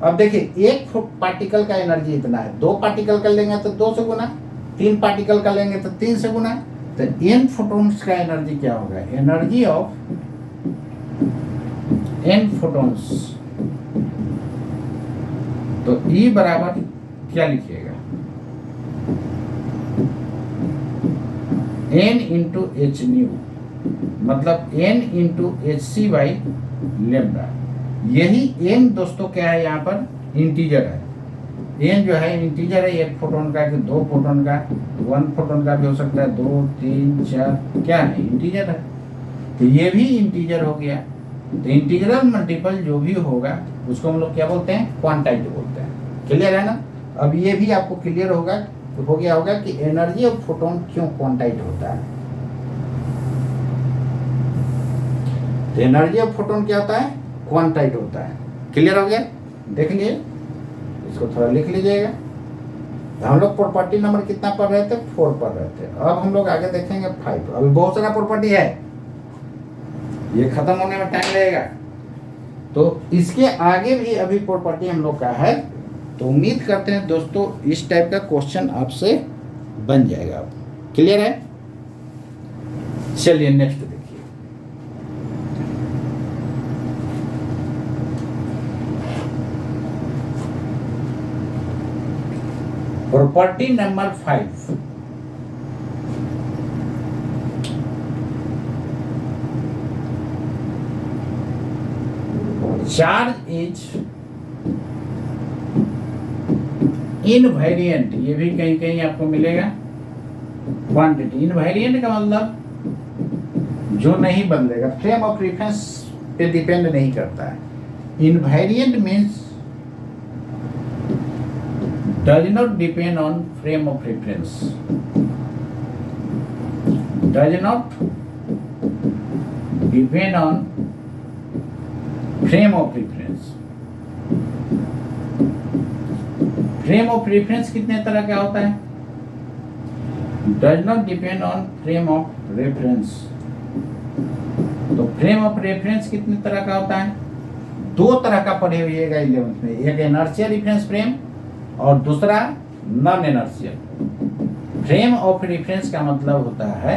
अब देखिए, एक पार्टिकल का एनर्जी इतना है, 2 पार्टिकल का लेंगे तो 2 से गुना, 3 पार्टिकल का लेंगे तो 3 से गुना। तो n फोटॉन्स का एनर्जी क्या होगा, एनर्जी ऑफ n फोटॉन्स। तो E बराबर क्या लिखिएगा, n इंटू एच न्यू, मतलब n इंटू hc/λ। यही n दोस्तों क्या है, यहाँ पर इंटीजर है। एन जो है इंटीजर है, एक फोटोन का कि दो फोटोन का, वन फोटोन का भी हो सकता है, 2 3 4, क्या है इंटीजर है, तो ये भी इंटीजर हो गया। तो इंटीग्रल मल्टीपल जो भी होगा उसको हम लोग क्या बोलते हैं, क्वांटाइट बोलते हैं। क्लियर है ना। अब ये भी आपको क्लियर हो गया होगा कि एनर्जी ऑफ फोटोन क्यों क्वांटाइट होता है। तो एनर्जी ऑफ फोटोन क्या होता है, क्वांटाइट होता है। क्लियर हो गया, देख लिए, इसको थोड़ा लिख लीजिएगा। हम लोग प्रॉपर्टी नंबर कितना पढ़ रहे थे, 4 पढ़ रहे थे। अब हम लोग आगे देखेंगे 5। अभी बहुत सारा प्रॉपर्टी है, ये खत्म होने में टाइम लगेगा, तो इसके आगे भी अभी प्रॉपर्टी हम लोग का है। तो उम्मीद करते हैं दोस्तों इस टाइप का क्वेश्चन आपसे बन जाएगा। क्लियर है, चलिए नेक्स्ट देखिए। Property number 5, charge is invariant, ये भी कहीं कहीं आपको मिलेगा। क्वांटिटी इनवेरिएंट का मतलब जो नहीं बदलेगा, फ्रेम ऑफ रेफरेंस पे डिपेंड नहीं करता है। Invariant means does not depend on frame of reference, does not depend on frame of reference. Frame of reference कितने तरह का होता है, does not depend on frame of reference. तो फ्रेम ऑफ रेफरेंस कितने तरह का होता है, 2 तरह का पढ़े हुएगा 11th में, एक इनर्शियल रेफरेंस फ्रेम और दूसरा non inertial. Frame of reference का मतलब होता है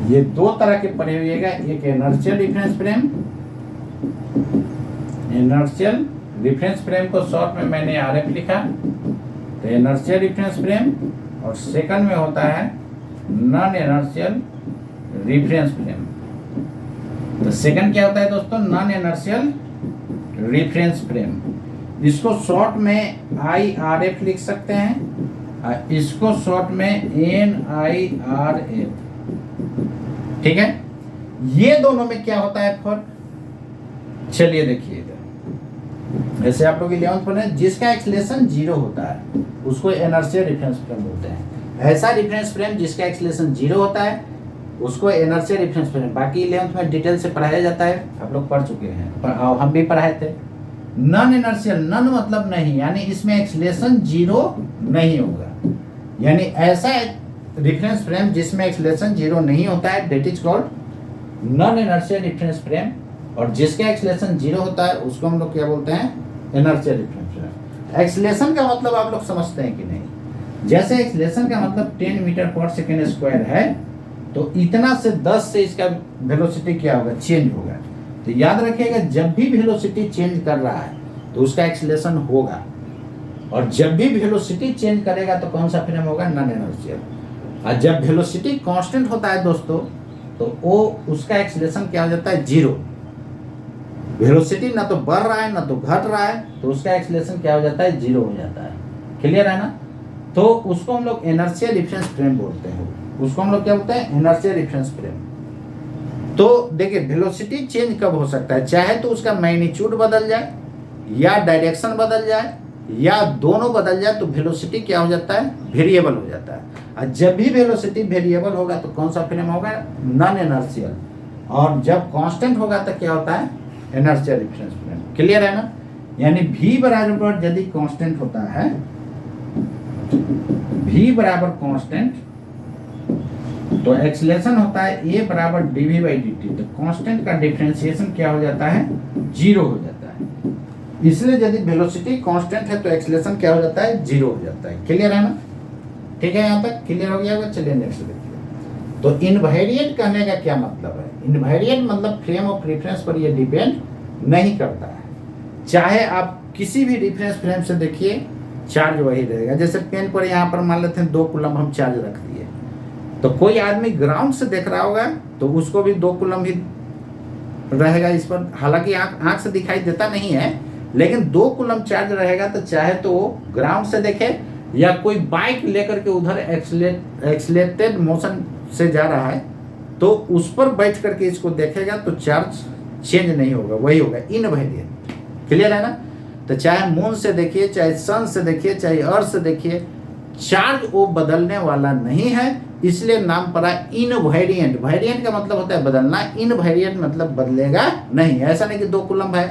ये 2 तरह के पढ़े हुएगा, एक inertial reference frame, inertial reference frame को शॉर्ट में मैंने आरएफ लिखा, तो इनर्शियल रेफरेंस फ्रेम, और सेकंड में होता है नॉन इनर्शियल रेफरेंस फ्रेम। तो सेकंड क्या होता है दोस्तों, नॉन इनर्शियल रेफरेंस फ्रेम। इसको शॉर्ट में IRF लिख सकते हैं, इसको शॉर्ट में NIRF। ठीक है, ये दोनों में क्या होता है फर्क, चलिए देखिए इधर। जैसे आप लोग 11th पढ़े, जिसका एक्सीलरेशन 0 होता है उसको इनर्शियल रेफरेंस फ्रेम बोलते हैं। ऐसा रेफरेंस फ्रेम जिसका एक्सीलरेशन 0 होता है उसको इनर्शियल रेफरेंस फ्रेम, बाकी 11th में डिटेल से पढ़ाया जाता है, आप लोग पढ़ चुके हैं, हम भी पढ़ाए थे। नॉन इनर्शियल, नॉन मतलब नहीं, यानी इसमें एक्सीलरेशन 0 नहीं होगा, यानी ऐसा रेफरेंस फ्रेम जिसमें एक्सीलरेशन 0 नहीं होता है, that is called non inertial reference frame. और जिसका एक्सीलरेशन 0 होता है उसको हम लोग क्या बोलते हैं, इनर्शियल रेफरेंस फ्रेम। एक्सीलरेशन का मतलब आप लोग समझते हैं कि नहीं, जैसे एक्सीलरेशन का मतलब 10 मीटर पर सेकेंड स्क्वायर है, तो इतना से 10 से इसका वेलोसिटी क्या होगा, चेंज होगा। तो याद रखिएगा, जब भी वेलोसिटी चेंज कर रहा है तो उसका एक्सीलरेशन होगा, और जब भी वेलोसिटी चेंज करेगा तो कौन सा फ्रेम होगा, नॉन इनर्शियल। और जब वेलोसिटी कांस्टेंट होता है दोस्तों, तो वो उसका एक्सीलरेशन क्या हो जाता है, 0। वेलोसिटी ना तो बढ़ रहा है ना तो घट रहा है, तो उसका एक्सीलरेशन क्या हो जाता है, 0 हो जाता है। क्लियर है ना। तो उसको हम लोग इनर्शियल रेफरेंस फ्रेम बोलते हैं, उसको हम लोग क्या बोलते हैं, इनर्शियल रेफरेंस फ्रेम। तो देखिए वेलोसिटी चेंज कब हो सकता है, चाहे तो उसका मैग्नीट्यूड बदल जाए या डायरेक्शन बदल जाए या दोनों बदल जाए, तो वेलोसिटी क्या हो जाता है, वेरिएबल हो जाता है। और जब भी वेलोसिटी वेरिएबल होगा तो कौन सा फ्रेम होगा, नॉन इनर्शियल। और जब कांस्टेंट होगा तो क्या होता है, इनर्शियल रेफरेंस फ्रेम। क्लियर है ना। यानी v बराबर यदि कांस्टेंट होता है, v बराबर कांस्टेंट, तो एक्सीलरेशन होता है a बराबर dv/dt। तो कांस्टेंट का डिफरेंशिएशन क्या हो जाता है, 0 हो जाता है। इसलिए यदि वेलोसिटी कांस्टेंट है तो एक्सीलरेशन क्या हो जाता है, 0 हो जाता है। क्लियर है ना। ठीक है, यहाँ तक क्लियर हो गया होगा। चलिए नेक्स्ट देखिए। तो इनवेरिएंट कहने का क्या मतलब है, इनवेरिएंट मतलब फ्रेम ऑफ रेफरेंस पर ये डिपेंड नहीं करता है। चाहे आप किसी भी रेफरेंस फ्रेम से देखिए, चार्ज वही रहेगा। जैसे पेन पर यहाँ पर मान लेते हैं 2 कूलम हम चार्ज रख दिए, तो कोई आदमी ग्राउंड से देख रहा होगा तो उसको भी 2 कूलम ही रहेगा इस पर, हालांकि आंख से दिखाई देता नहीं है, लेकिन 2 कूलम चार्ज रहेगा। तो चाहे तो वो ग्राउंड से देखे या कोई बाइक लेकर के उधर एक्सलेटेड मोशन से जा रहा है तो उस पर बैठ करके इसको देखेगा तो चार्ज चेंज नहीं होगा, वही होगा इनवेरिएंट। क्लियर है ना? तो चाहे मून से देखिए, चाहे सन से देखिए, चाहे अर्थ से देखिए, चार्ज वो बदलने वाला नहीं है, इसलिए नाम पड़ा इनवेरिएंट। वेरिएंट का मतलब होता है बदलना, इनवेरिएंट मतलब बदलेगा नहीं। ऐसा नहीं कि 2 कूलम है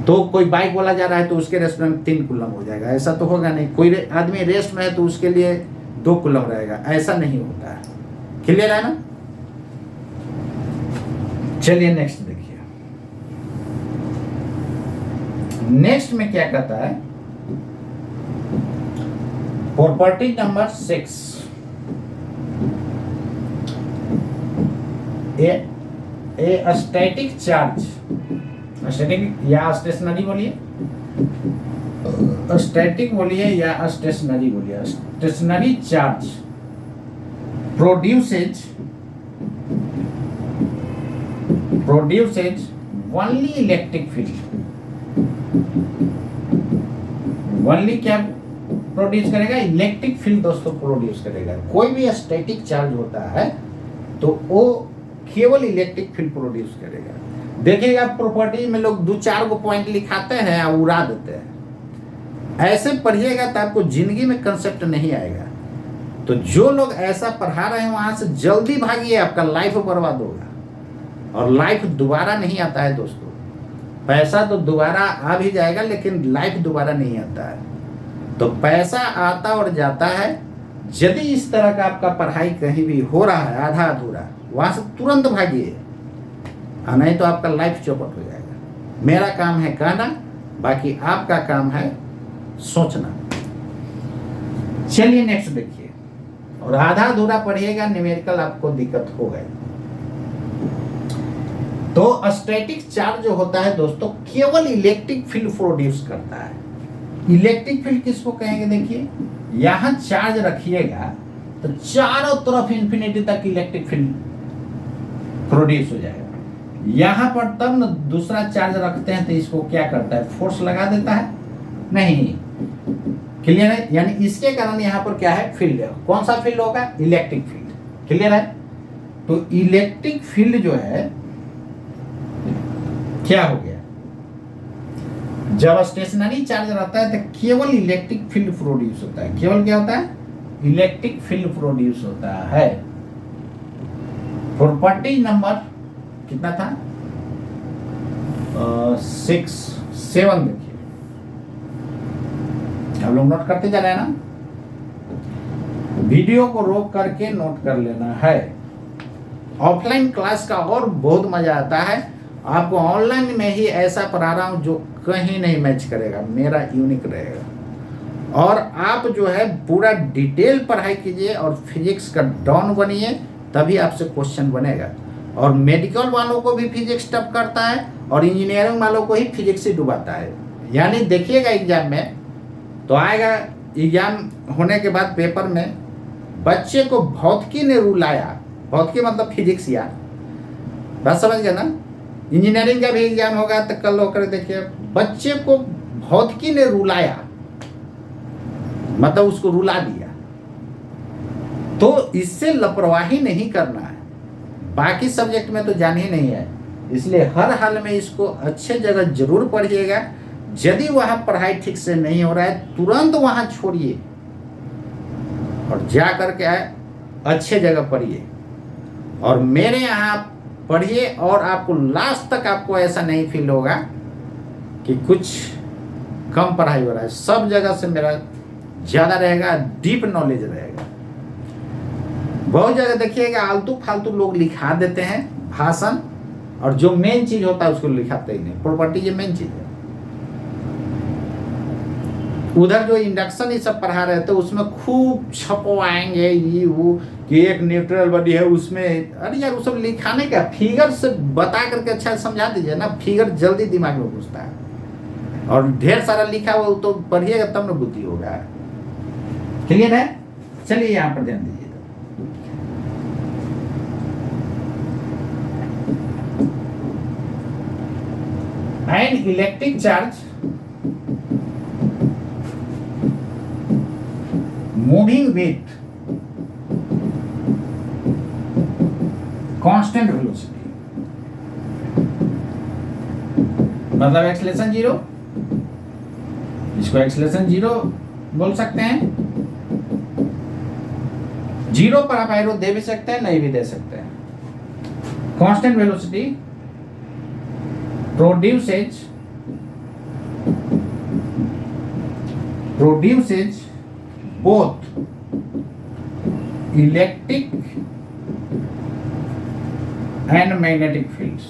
तो कोई बाइक वाला जा रहा है तो उसके रेस्ट में 3 कूलम हो जाएगा, ऐसा तो होगा नहीं। कोई आदमी रेस्ट में है तो उसके लिए 2 कूलम रहेगा, ऐसा नहीं होता है। क्लियर है ना? चलिए नेक्स्ट देखिए। नेक्स्ट में क्या कहता है, property number 6, a static charge, static या स्टेशनरी बोलिए, स्टैटिक बोलिए या स्टेशनरी बोलिए, stationary charge produces only electric field. Only क्या प्रोड्यूस करेगा? इलेक्ट्रिक फील्ड दोस्तों प्रोड्यूस करेगा। कोई भी स्टैटिक चार्ज होता है तो वो केवल इलेक्ट्रिक फील्ड प्रोड्यूस करेगा। देखिएगा प्रॉपर्टी में लोग 2-4 गो पॉइंट लिखाते हैं और उड़ा देते हैं। ऐसे पढ़िएगा तो आपको जिंदगी में कंसेप्ट नहीं आएगा। तो जो लोग ऐसा पढ़ा रहे हैं वहां से जल्दी भागिए, आपका लाइफ बर्बाद होगा। और लाइफ दोबारा नहीं आता है दोस्तों। पैसा तो दोबारा आ भी जाएगा लेकिन लाइफ दोबारा नहीं आता है। तो पैसा आता और जाता है। यदि इस तरह का आपका पढ़ाई कहीं भी हो रहा है आधा अधूरा, वहां से तुरंत भागिए, नहीं तो आपका लाइफ चौपट हो जाएगा। मेरा काम है कहना, बाकी आपका काम है सोचना। चलिए नेक्स्ट देखिए। और आधा अधूरा पढ़िएगा, न्यूमेरिकल आपको दिक्कत हो गई। तो स्टैटिक चार्ज जो होता है दोस्तों केवल इलेक्ट्रिक फील्ड प्रोड्यूस करता है। इलेक्ट्रिक फील्ड किसको कहेंगे? देखिए यहां चार्ज रखिएगा तो चारों तरफ इंफिनिटी तक इलेक्ट्रिक फील्ड प्रोड्यूस हो जाएगा। यहां पर तब न दूसरा चार्ज रखते हैं तो इसको क्या करता है? फोर्स लगा देता है? नहीं। क्लियर है? यानी इसके कारण यहां पर क्या है? फील्ड है। कौन सा फील्ड होगा? Electric field. क्लियर है? तो इलेक्ट्रिक फील्ड जो है क्या हो गया? जब स्टेशनरी चार्ज रहता है तो केवल इलेक्ट्रिक फील्ड प्रोड्यूस होता है। केवल क्या होता है? इलेक्ट्रिक फील्ड प्रोड्यूस होता है। प्रॉपर्टी नंबर कितना था? 7 देखिए, आप लोग नोट करते जा रहे हैं ना? वीडियो को रोक करके नोट कर लेना है। ऑफलाइन क्लास का और बहुत मजा आता है। आपको ऑनलाइन में ही ऐसा पढ़ा रहा हूं जो कहीं नहीं मैच करेगा, मेरा यूनिक रहेगा। और आप जो है पूरा डिटेल पढ़ाई कीजिए और फिजिक्स का डॉन बनिए, तभी आपसे क्वेश्चन बनेगा। और मेडिकल वालों को भी फिजिक्स टफ करता है और इंजीनियरिंग वालों को ही फिजिक्स ही डुबाता है। यानी देखिएगा एग्जाम में तो आएगा, एग्जाम होने के बाद पेपर में बच्चे को भौतिकी ने रुलाया, भौतिकी मतलब फिजिक्स यार, बात समझ गए ना? इंजीनियरिंग का भी एग्जाम होगा तो कल होकर देखिए, बच्चे को भौतिकी ने रुलाया मतलब उसको रुला दिया। तो इससे लापरवाही नहीं करना है। बाकी सब्जेक्ट में तो जान ही नहीं है, इसलिए हर हाल में इसको अच्छे जगह जरूर पढ़िएगा। यदि वहां पढ़ाई ठीक से नहीं हो रहा है तुरंत वहां छोड़िए और जा करके अच्छे जगह पढ़िए। और मेरे यहाँ पढ़िए और आपको लास्ट तक आपको ऐसा नहीं फील होगा कि कुछ कम पढ़ाई हो रहा है। सब जगह से मेरा ज़्यादा रहेगा, डीप नॉलेज रहेगा। बहुत जगह देखिएगा आलतू फालतू लोग लिखा देते हैं भाषण, और जो मेन चीज़ होता है उसको लिखाते ही नहीं। प्रॉपर्टी ये मेन चीज़ है। उधर जो इंडक्शन ये सब पढ़ा रहे थे उसमें खूब छपवाएंगे ये वो कि एक न्यूट्रल बॉडी है उसमें। अरे यार वो सब लिखाने का, फिगर से बता करके अच्छा समझा दीजिए ना, फिगर जल्दी दिमाग में घुसता है। और ढेर सारा लिखा हुआ तो पढ़िएगा तब ना बुद्धि होगा। क्लियर है? चलिए यहाँ पर ध्यान दीजिएगा। An electric charge moving with constant velocity, मतलब एक्सेलरेशन जीरो, इसको एक्सेलरेशन जीरो बोल सकते हैं। जीरो पर आप एरो दे भी सकते हैं, नहीं भी दे सकते हैं। Constant velocity produces both electric and magnetic fields.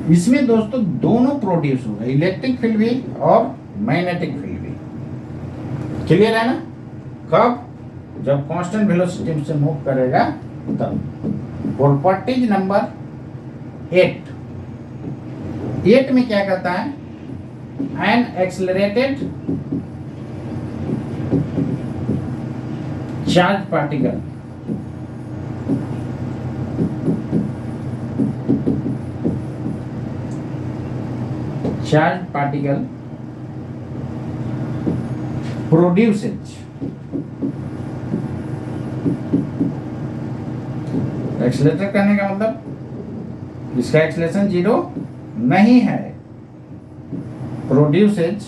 इसमें दोस्तों दोनों प्रोड्यूस होगा, इलेक्ट्रिक फील्ड भी और मैग्नेटिक फील्ड भी। क्लियर है ना? कब? जब कांस्टेंट वेलोसिटी से मूव करेगा तब। प्रॉपर्टीज नंबर 8 में क्या कहता है? N accelerated charge particle produces, accelerator करने का मतलब इसका एक्सेलरेशन जीरो नहीं है, produces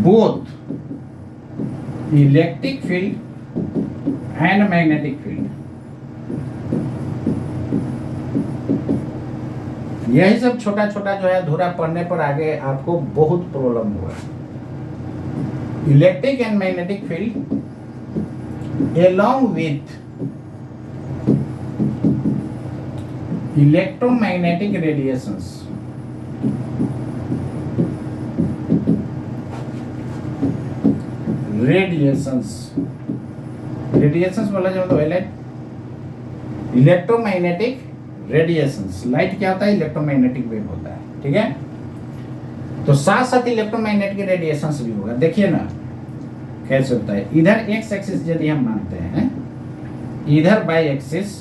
both electric field and magnetic field. यही सब छोटा छोटा जो है अधूरा पढ़ने पर आगे आपको बहुत प्रॉब्लम हुआ। Electric and magnetic field along with electromagnetic radiations बोला जाए तो इलेक्ट्रोमैग्नेटिक रेडिएशंस। लाइट क्या होता है? इलेक्ट्रोमैग्नेटिक वेव होता है, ठीक है। तो साथ साथ इलेक्ट्रोमैग्नेटिक रेडिएशंस भी होगा। देखिए ना कैसे होता है। इधर एक्स एक्सिस यदि हम मानते हैं, इधर बाई एक्सिस,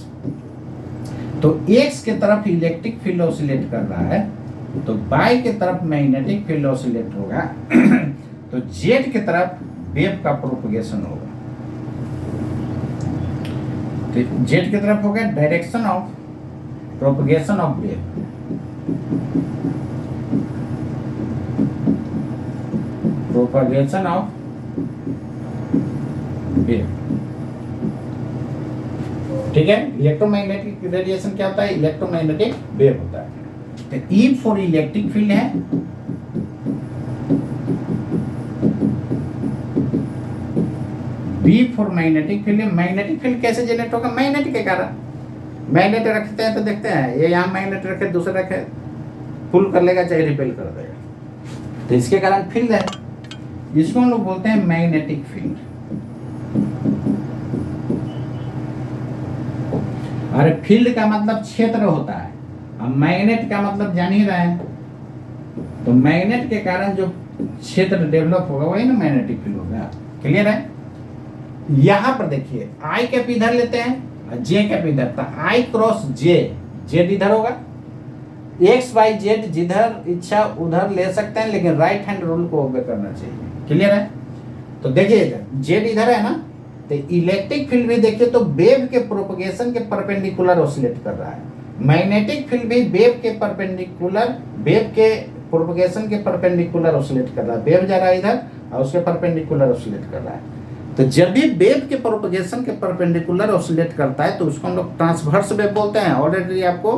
तो एक्स के तरफ इलेक्ट्रिक फील्ड ऑसिलेट कर रहा है, तो बाई के तरफ मैग्नेटिक फील्ड ऑसिलेट होगा तो जेड की तरफ वेव का प्रोपगेशन होगा। तो जेड की तरफ होगा direction of propagation of wave, propagation of wave, ठीक है। इलेक्ट्रोमैग्नेटिक रेडिएशन क्या होता है? इलेक्ट्रोमैग्नेटिक वेव होता है। तो ई फॉर इलेक्ट्रिक फील्ड है, बी फॉर मैग्नेटिक फील्ड है। मैग्नेटिक फील्ड कैसे जनरेट होगा? मैग्नेटिक के कारण। मैग्नेट रखते हैं तो देखते हैं, ये यहाँ मैग्नेट रखे, दूसरा रखे, पुल कर लेगा चाहे रिपेल कर देगा, तो इसके कारण फील्ड है। इसको हम लोग बोलते हैं मैग्नेटिक फील्ड। अरे फील्ड का मतलब क्षेत्र होता है, अब मैग्नेट का मतलब जान ही रहे हैं, तो मैग्नेट के कारण जो क्षेत्र डेवलप होगा वही ना मैग्नेटिक फील्ड होगा। क्लियर है? यहां पर देखिए आई कैप इधर लेते हैं, जे कैप इधर, तो आई क्रॉस जे, जेड इधर होगा। एक्स वाई जेड जिधर इच्छा उधर ले सकते हैं, लेकिन राइट हैंड रूल को ओबे करना चाहिए। क्लियर है? तो देखिएगा जेड इधर है ना, तो इलेक्ट्रिक फील्ड भी देखिए तो वेव के प्रोपगेशन के परपेंडिकुलर ऑसिलेट कर रहा है। मैग्नेटिक फील्ड भी वेव के परपेंडिकुलर, वेव के प्रोपगेशन के परपेंडिकुलर ऑसिलेट कर रहा है। वेव जा रहा है इधर और उसके परपेंडिकुलर ऑसिलेट कर रहा है। तो जब भी वेव के प्रोपगेशन के परपेंडिकुलर ऑसिलेट करता है तो उसको हम लोग ट्रांसवर्स वेव बोलते हैं। ऑलरेडी आपको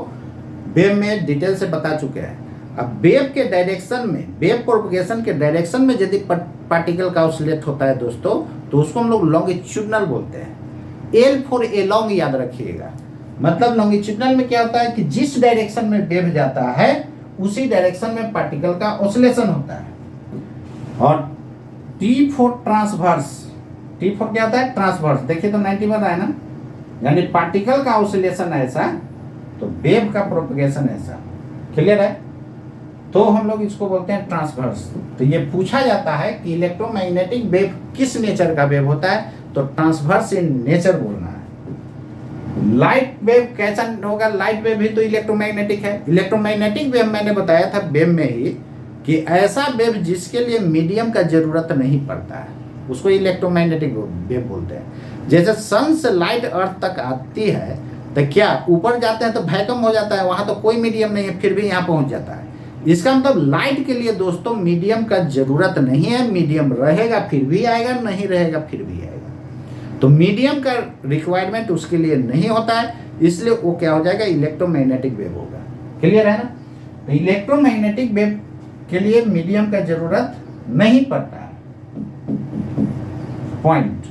वेव में डिटेल से बता चुके हैं। अब वेव के डायरेक्शन में, वेव प्रोपगेशन के डायरेक्शन में यदि पार्टिकल का ऑसिलेट होता है दोस्तों, तो उसको हम लोग लॉन्गिट्यूडनल बोलते हैं। एल फॉर एलोंग याद रखिएगा। मतलब लॉन्गिट्यूडनल में क्या होता है कि जिस डायरेक्शन में वेव जाता है उसी डायरेक्शन में पार्टिकल का ऑसिलेशन होता है। और T for transverse, T for क्या होता है? ट्रांसवर्स। देखिए तो 90 बन रहा है ना, यानी पार्टिकल का ऑसिलेशन ऐसा तो वेव का प्रोपगेशन ऐसा। क्लियर है? तो हम लोग इसको बोलते हैं ट्रांसवर्स। तो ये पूछा जाता है कि इलेक्ट्रोमैग्नेटिक वेव किस नेचर का वेव होता है, तो ट्रांसवर्स इन नेचर बोलना है। लाइट वेव कैसा होगा? लाइट वेव भी तो इलेक्ट्रोमैग्नेटिक है। इलेक्ट्रोमैग्नेटिक वेव मैंने बताया था वेव में ही कि ऐसा वेव जिसके लिए मीडियम का जरूरत नहीं पड़ता है उसको इलेक्ट्रोमैग्नेटिक वेव बोलते हैं। जैसे सन से लाइट अर्थ तक आती है तो क्या ऊपर जाते हैं तो वैक्यूम हो जाता है, वहां तो कोई मीडियम नहीं है, फिर भी यहाँ पहुंच जाता है। इसका मतलब लाइट के लिए दोस्तों मीडियम का जरूरत नहीं है, मीडियम रहेगा फिर भी आएगा, नहीं रहेगा फिर भी आएगा। तो मीडियम का रिक्वायरमेंट उसके लिए नहीं होता है, इसलिए वो क्या हो जाएगा? इलेक्ट्रोमैग्नेटिक वेव होगा। क्लियर है ना? तो इलेक्ट्रोमैग्नेटिक वेव के लिए मीडियम का जरूरत नहीं पड़ता है। Point,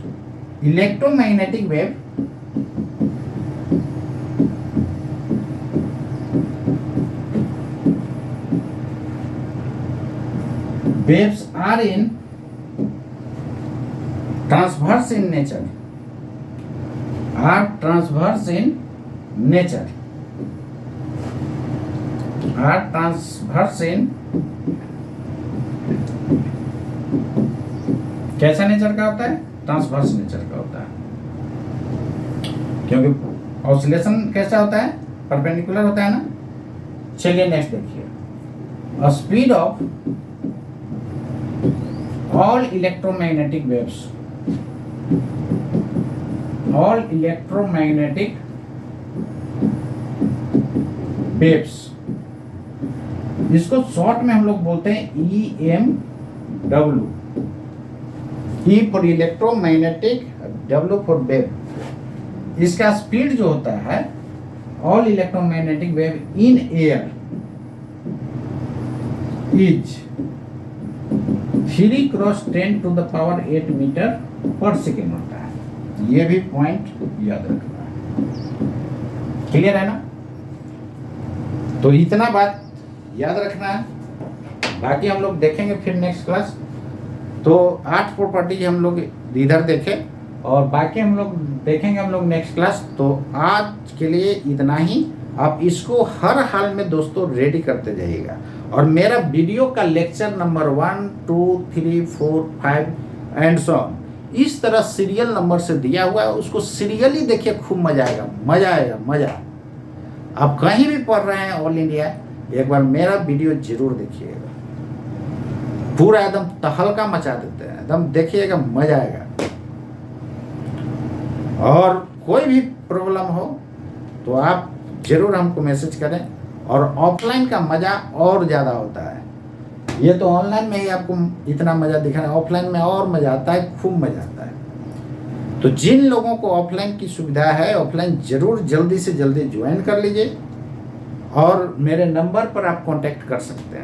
electromagnetic wave waves are in transverse in nature, are transverse in nature, are transverse in कैसा नेचर का होता है? ट्रांसवर्स नेचर का होता है, क्योंकि ऑसिलेशन कैसा होता है? परपेंडिकुलर होता है ना। चलिए नेक्स्ट देखिए, a speed of all electromagnetic waves, all electromagnetic waves, इसको शॉर्ट में हम लोग बोलते हैं EMW, E for electromagnetic, W for wave. इसका स्पीड जो होता है all electromagnetic wave in air is 3 × 10⁸ metre per second होता है। ये भी पॉइंट याद रखना है। क्लियर है ना? तो इतना बात याद रखना है, बाकी हम लोग देखेंगे फिर नेक्स्ट क्लास। तो 8 प्रॉपर्टी हम लोग इधर देखें और बाकी हम लोग देखेंगे हम लोग नेक्स्ट क्लास। तो आज के लिए इतना ही। आप इसको हर हाल में दोस्तों रेडी करते जाइएगा। और मेरा वीडियो का lecture number 1, 2, 3, 4, 5 and so on इस तरह सीरियल नंबर से दिया हुआ है, उसको सीरियली देखिए, खूब मजा आएगा, मजा आएगा, मजा। आप कहीं भी पढ़ रहे हैं ऑल इंडिया, एक बार मेरा वीडियो जरूर देखिएगा, पूरा एकदम तहलका मचा देते हैं, एकदम देखिएगा, मजा आएगा। और कोई भी प्रॉब्लम हो तो आप जरूर हमको मैसेज करें। और ऑफलाइन का मज़ा और ज़्यादा होता है, ये तो ऑनलाइन में ही आपको इतना मज़ा दिखा रहा है, ऑफलाइन में और मज़ा आता है, खूब मज़ा आता है। तो जिन लोगों को ऑफलाइन की सुविधा है, ऑफलाइन ज़रूर जल्दी से जल्दी ज्वाइन कर लीजिए और मेरे नंबर पर आप कांटेक्ट कर सकते हैं।